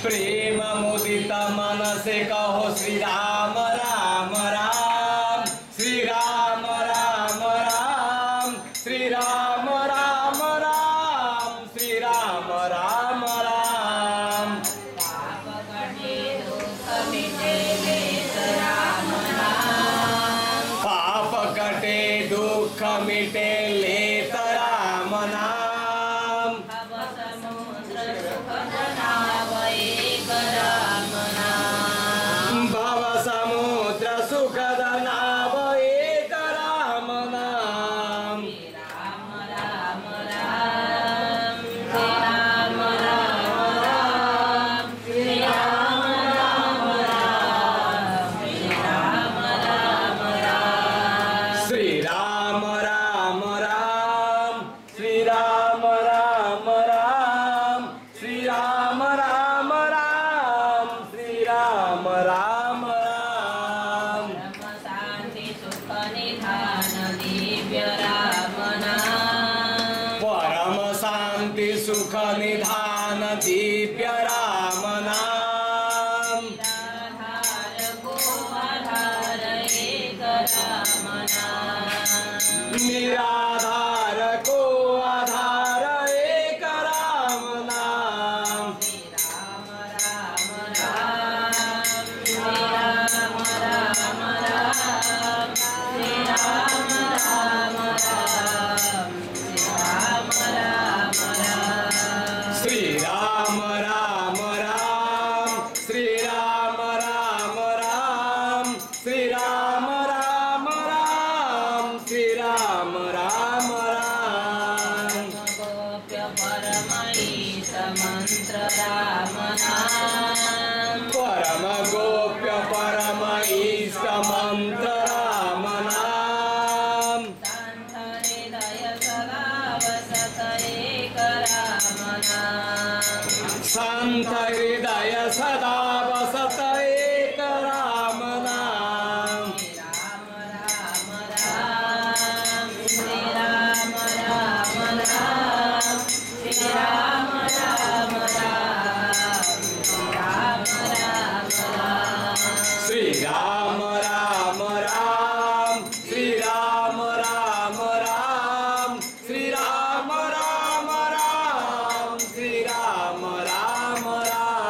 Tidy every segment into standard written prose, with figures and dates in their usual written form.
प्रेम मुदित मन से कहो श्री राम राम राम, श्री राम राम राम, श्री राम राम राम, श्री राम राम राम। पाप कटे दुख मिटे लेत राम नाम, भव समुद्र सुखद नाव एक राम नाम। श्री राम राम राम, श्री राम राम राम, श्री राम राम राम, श्री राम राम राम। परम शांति सुख निधान दिव्य राम नाम, निराधार को आधार एक राम नाम। श्री राम राम राम, श्री राम राम राम, श्री राम राम राम, श्री राम राम राम। परम गोप्य परम इष्ट मंत्र राम नाम, शांत हृदय सदा बसत एक राम नाम। श्री राम राम राम, श्री राम राम राम, श्री राम राम राम, श्री राम राम राम।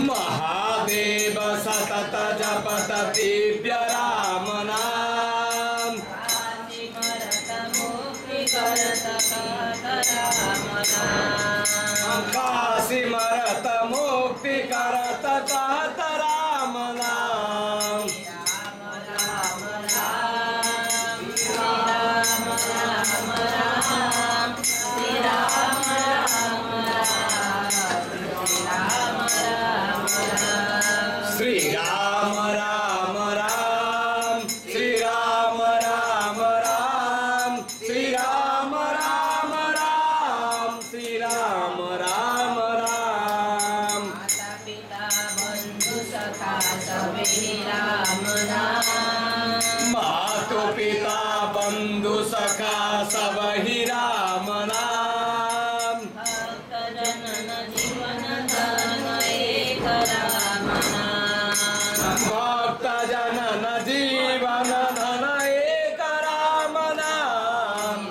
महादेव सतत जपत दिव्य राम नाम, काशी मरत मुक्ति करत कहत राम नाम। श्री राम राम राम, श्री राम राम राम, श्री राम राम राम, श्री राम राम राम। मातु पिता बंधु सखा सब ही राम नाम, भक्त जनन जीवन धन एक राम नाम।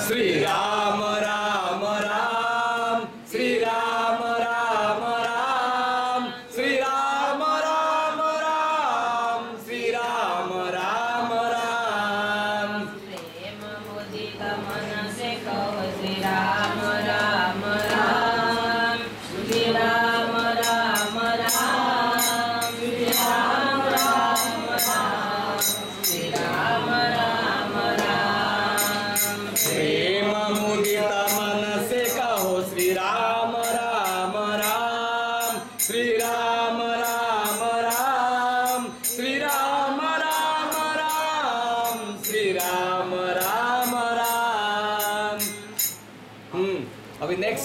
श्री राम राम राम, श्री राम राम राम. अभी नेक्स्ट